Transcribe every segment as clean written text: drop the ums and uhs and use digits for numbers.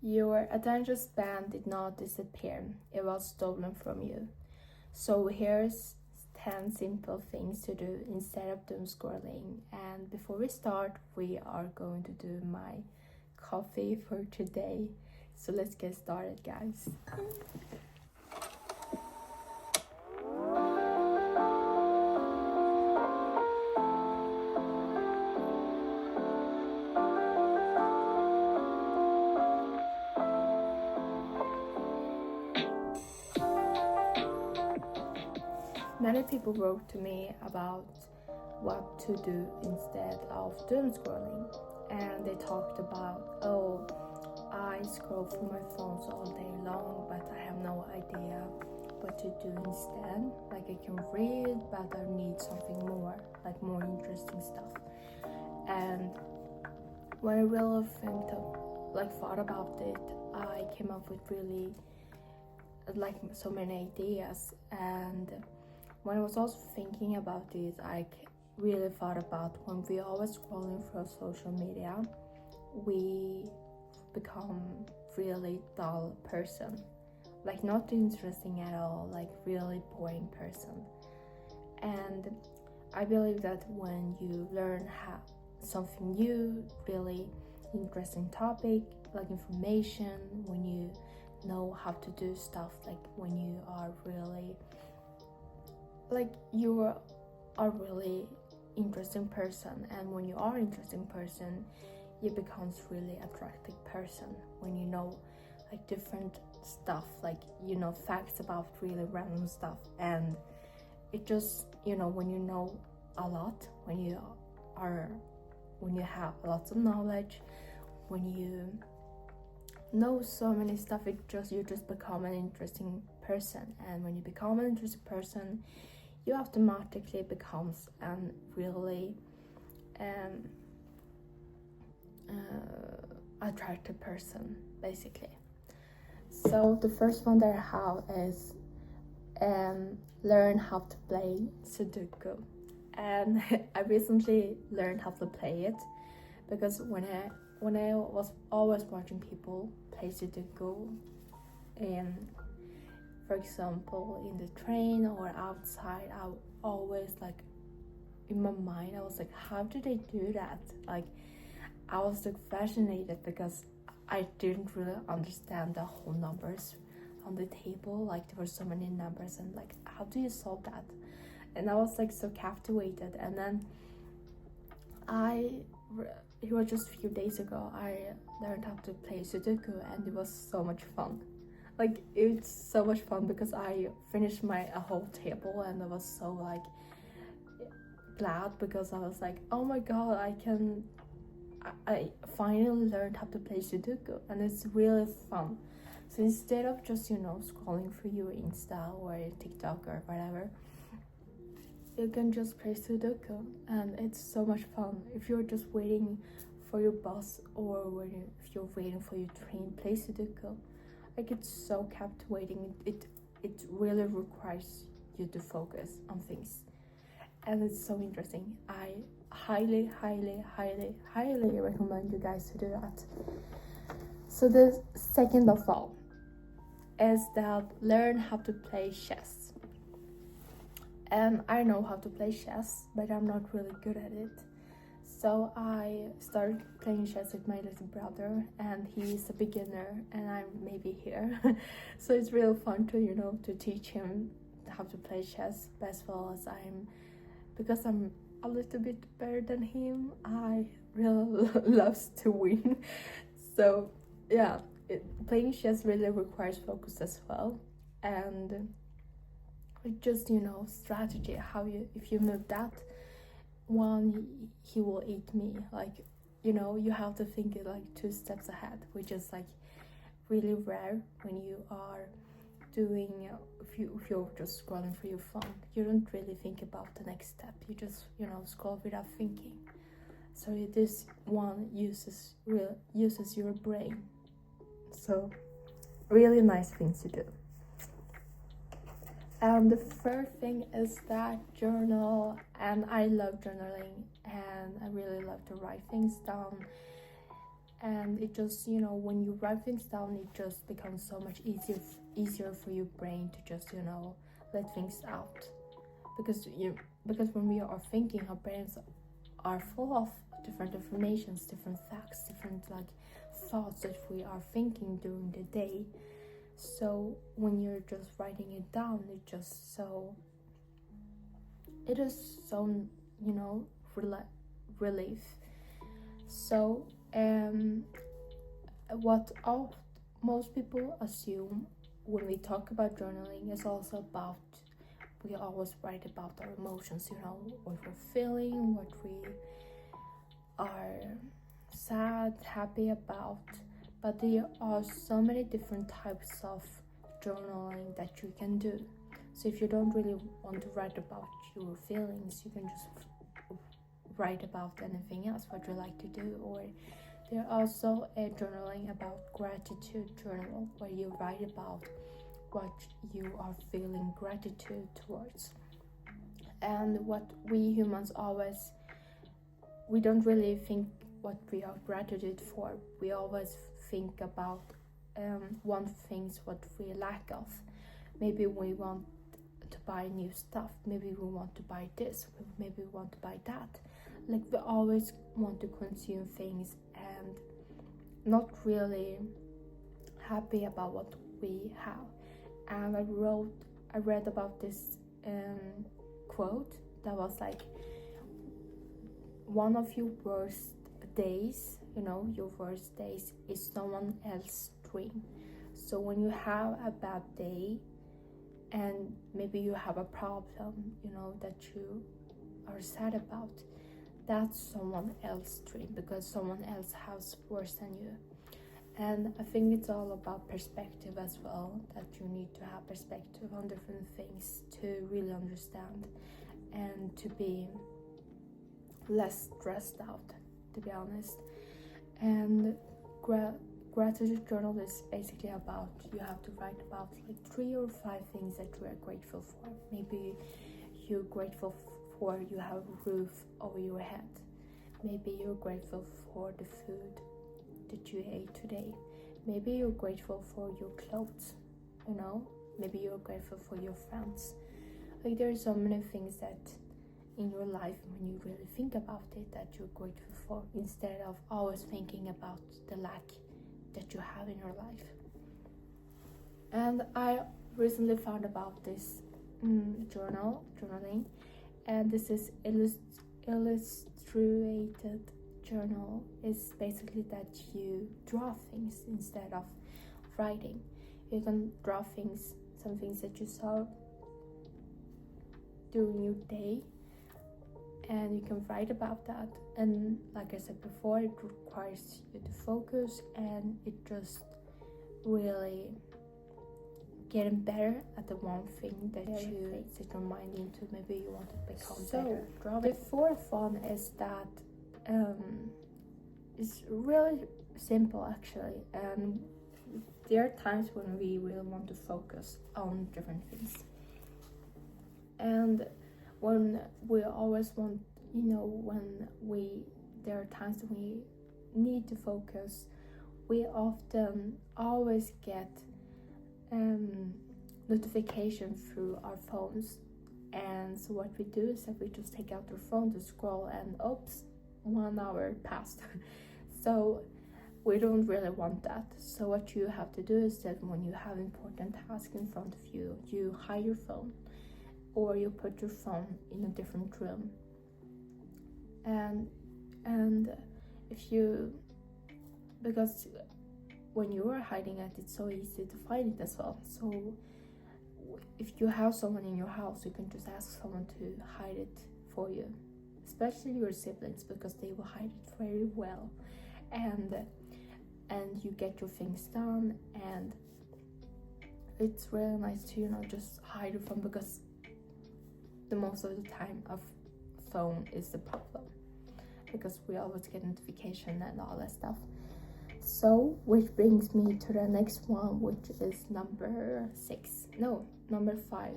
Your attention span did not disappear, it was stolen from you. So here's 10 simple things to do instead of doom scrolling. And before we start, we are going to do my coffee for today. So let's get started, guys. Many people wrote to me about what to do instead of doom scrolling, and they talked about, oh, I scroll through my phones all day long, but I have no idea what to do instead. Like, I can read, but I need something more, like more interesting stuff. And when I really thought about it, I came up with really so many ideas. And when I was also thinking about this, I really thought about when we always scrolling through social media, we become really dull person, like not interesting at all, like really boring person. And I believe that when you learn something new, really interesting topic, like information, when you know how to do stuff, like when you are really really interesting person, and when you are interesting person, you becomes really attractive person when you know like different stuff, like facts about really random stuff. And it just when you know a lot, when you have lots of knowledge, when you know so many stuff, you just become an interesting person. And when you become an interesting person, you automatically becomes a really attractive person, basically. So the first one that I have is learn how to play Suduko. And I recently learned how to play it because when I was always watching people play Sudoku, for example, in the train or outside, I always in my mind, I was like, how do they do that? Like, I was fascinated because I didn't really understand the whole numbers on the table. Like, there were so many numbers, and like, how do you solve that? And I was so captivated. And then it was just a few days ago, I learned how to play Sudoku, and it was so much fun. Like, it's so much fun because I finished my whole table, and I was so glad because I was like, oh my god, I finally learned how to play Sudoku, and it's really fun. So instead of just scrolling through your Insta or TikTok or whatever, you can just play Sudoku, and it's so much fun. If you're just waiting for your bus, or if you're waiting for your train, play Sudoku. Like, it's so captivating. It really requires you to focus on things, and it's so interesting. I highly recommend you guys to do that. So the second of all is that learn how to play chess. And I know how to play chess, but I'm not really good at it. So I started playing chess with my little brother, and he's a beginner and I'm maybe here. So it's real fun to to teach him how to play chess, as well as because I'm a little bit better than him, I really loves to win. So yeah, playing chess really requires focus as well, and it just strategy, if you move that one, he will eat me. Like, you have to think it 2 steps ahead, which is really rare when you are doing if you're just scrolling through your phone. You don't really think about the next step, you just scroll without thinking. So this one uses your brain. So really nice things to do. The third thing is that journal, and I love journaling, and I really love to write things down. and it just, when you write things down, it just becomes so much easier for your brain to just, let things out, because when we are thinking, our brains are full of different informations, different facts, different thoughts that we are thinking during the day. So when you're just writing it down, it is so relief. So what most people assume when we talk about journaling is also about, we always write about our emotions, what we're feeling, what we are sad, happy about. But there are so many different types of journaling that you can do. So if you don't really want to write about your feelings, you can just write about anything else, what you like to do. Or there are also a journaling about gratitude journal, where you write about what you are feeling gratitude towards. And what we humans we don't really think what we are gratitude for. We always think about one things what we lack of. Maybe we want to buy new stuff, maybe we want to buy this, maybe we want to buy that. We always want to consume things and not really happy about what we have. And I read about this quote that was like, one of your worst days, your worst days is someone else's dream. So when you have a bad day and maybe you have a problem, that you are sad about, that's someone else's dream, because someone else has worse than you. And I think it's all about perspective as well, that you need to have perspective on different things to really understand and to be less stressed out, to be honest. And gratitude journal is basically about, you have to write about 3 or 5 things that you are grateful for. Maybe you're grateful for you have a roof over your head. Maybe you're grateful for the food that you ate today. Maybe you're grateful for your clothes, maybe you're grateful for your friends. There are so many things that in your life, when you really think about it, that you're grateful for, instead of always thinking about the lack that you have in your life. And I recently found about this journaling, and this is illustrated journal. Is basically that you draw things instead of writing. You can draw things, some things that you saw during your day, and you can write about that. And like I said before, it requires you to focus, and it just really getting better at the one thing that you set your mind into. Maybe you want to become better. The fourth one is that it's really simple actually, and there are times when we really want to focus on different things, and when we always want, there are times when we need to focus, we often always get notification through our phones. And so what we do is that we just take out our phone to scroll, and oops, 1 hour passed. So we don't really want that. So what you have to do is that when you have important tasks in front of you, you hide your phone, or you put your phone in a different room. And if you, because when you are hiding it, it's so easy to find it as well. So if you have someone in your house, you can just ask someone to hide it for you, especially your siblings, because they will hide it very well. And you get your things done, and it's really nice to just hide your phone, because the most of the time a phone is the problem, because we always get notification and all that stuff. So which brings me to the next one, which is number 5,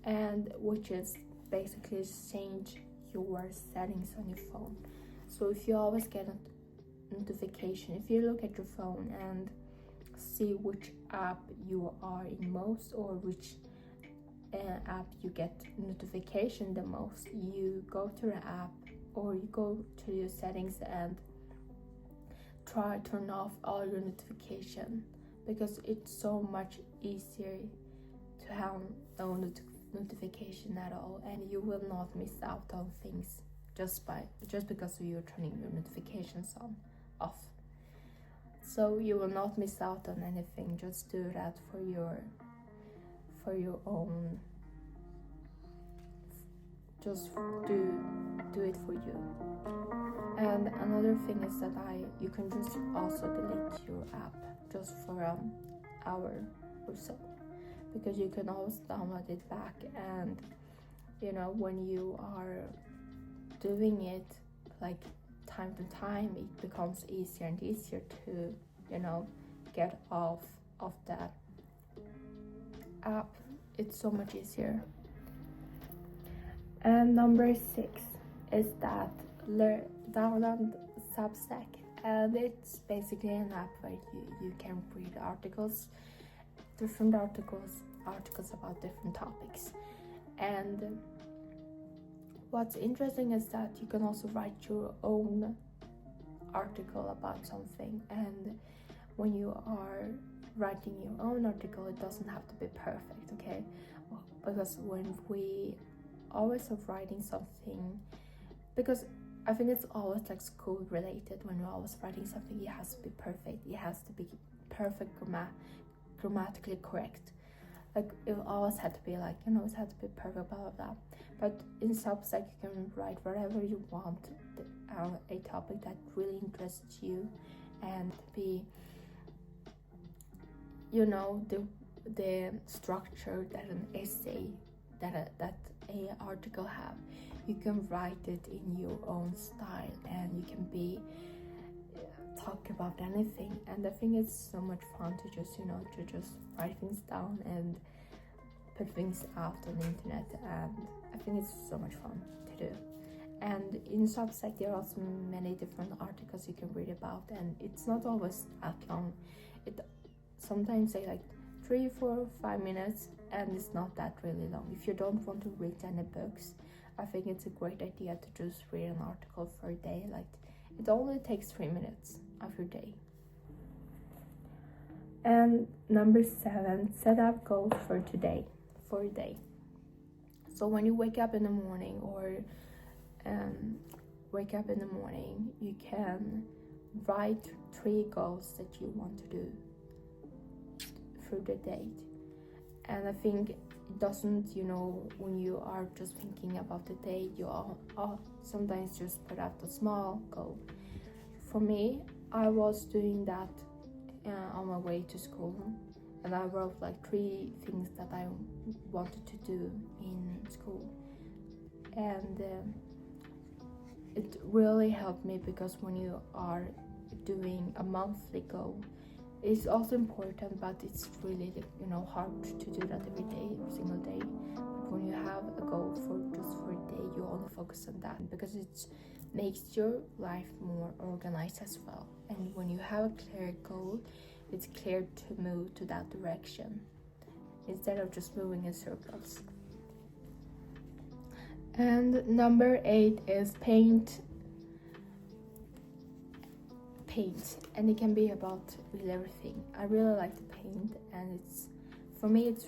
and which is basically change your settings on your phone. So if you always get notification. If you look at your phone and see which app you are in most, or which app you get notification the most, you go to the app, or you go to your settings and turn off all your notification, because it's so much easier to have no notification at all, and you will not miss out on things just because you're turning your notifications off. So you will not miss out on anything. Just do that for your own. Just do it for you. And another thing is that you can just also delete your app just for an hour or so, because you can always download it back, and when you are doing it like time to time, it becomes easier and easier to get off of that app. It's so much easier. And number 6 is that download Substack, and it's basically an app where you can read different articles about different topics. And what's interesting is that you can also write your own article about something, and when you are writing your own article, it doesn't have to be perfect, okay? Because when we always are writing something, because I think it's always like school related, when you're always writing something, it has to be perfect, it has to be perfect grammatically correct, like it always had to be like, it had to be perfect, blah blah blah. But in Substack you can write whatever you want, a topic that really interests you, and be the structure that an essay, that a article have. You can write it in your own style, and you can talk about anything. And I think it's so much fun to just write things down and put things out on the internet, and I think it's so much fun to do. And in Substack there are also many different articles you can read about, and it's not always that long. It sometimes say like 3, 4, 5 minutes, and it's not that really long. If you don't want to read any books, I think it's a great idea to just read an article for a day. Like it only takes 3 minutes of your day. And number 7, set up goals for a day. So when you wake up in the morning, you can write 3 goals that you want to do through the day. And I think it doesn't, when you are just thinking about the day, you all sometimes just put out a small goal. For me, I was doing that on my way to school, and I wrote like 3 things that I wanted to do in school, and it really helped me, because when you are doing a monthly goal, it's also important, but it's really hard to do that every single day. But when you have a goal for a day, you only focus on that, because it makes your life more organized as well. And when you have a clear goal, it's clear to move to that direction instead of just moving in circles. And number 8 is paint, and it can be about really everything. I really like to paint, and for me it's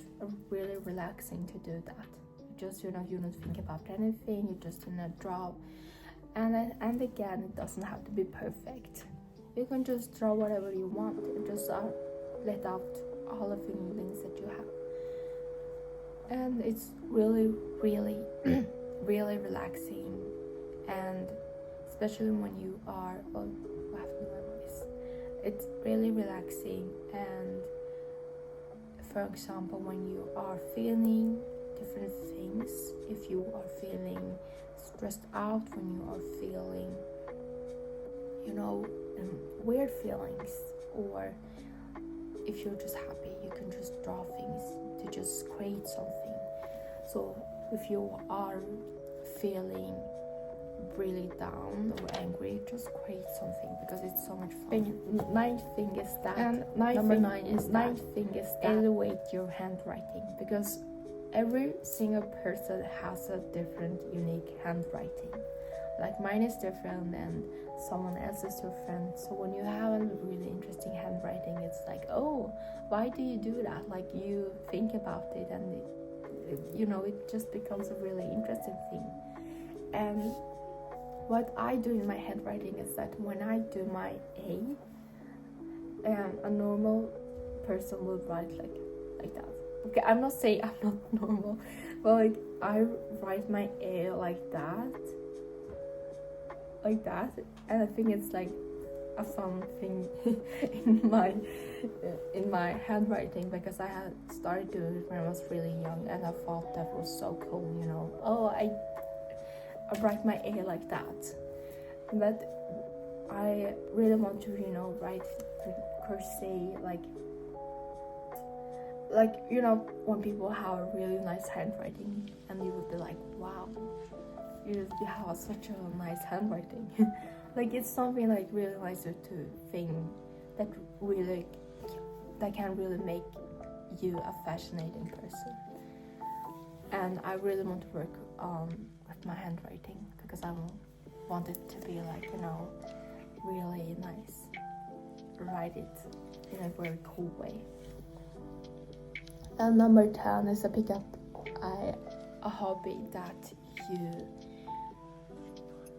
really relaxing to do that. You don't think about anything, you just draw, and again, it doesn't have to be perfect. You can just draw whatever you want, and just let out all the feelings that you have, and it's really really really relaxing. And especially when you are it's really relaxing. And for example, when you are feeling different things, if you are feeling stressed out, when you are feeling weird feelings, or if you're just happy, you can just draw things to just create something. So if you are feeling really down or angry, just create something because it's so much fun. Ninth thing is that, and number 9 is elevate your handwriting, because every single person has a different, unique handwriting. Like mine is different and someone else is different. So when you have a really interesting handwriting, it's like, oh, why do you do that? Like you think about it and it just becomes a really interesting thing. And what I do in my handwriting is that when I do my A, a normal person would write like that. Okay, I'm not saying I'm not normal, but like I write my A like that, and I think it's like a fun thing in my handwriting, because I had started doing it when I was really young, and I thought that was so cool. Oh, I write my A like that. But I really want to write crochet like when people have a really nice handwriting, and you would be like, wow, you have such a nice handwriting. Like it's something like really nice to think that can really make you a fascinating person. And I really want to work with my handwriting, because I want it to be like really nice. Write it in a very cool way. And number 10 is to pick up a hobby that you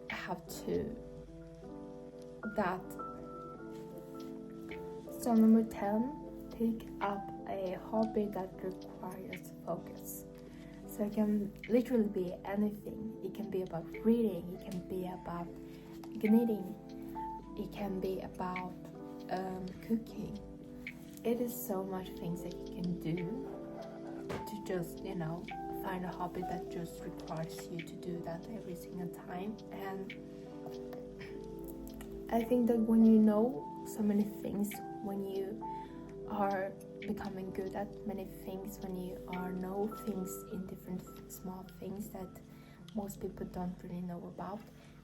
have to So number 10, pick up a hobby that requires focus. So it can literally be anything. It can be about reading, it can be about knitting, it can be about cooking. It is so much things that you can do to just find a hobby that just requires you to do that every single time. And I think that when you know so many things, when you are becoming good at many things, when you know things in different small things that most people don't really know about,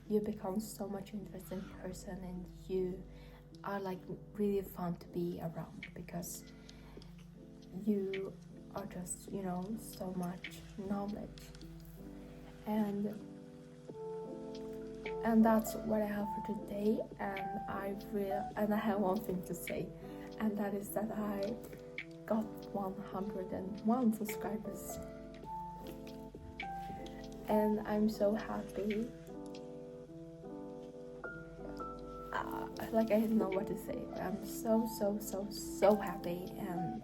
you become so much interesting person, and you are like really fun to be around, because you are just so much knowledge. And that's what I have for today. And I have one thing to say, and that is that I got 101 subscribers, and I'm so happy. Like I don't know what to say, but I'm so happy, and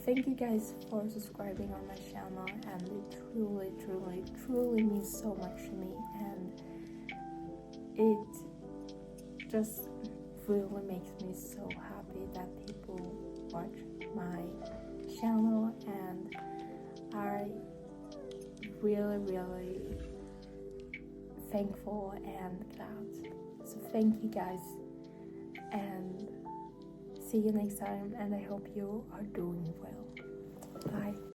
thank you guys for subscribing on my channel, and it truly means so much to me, and it just really makes me so happy that people watch my channel, and I really thankful and glad. So thank you guys, and see you next time, and I hope you are doing well. Bye.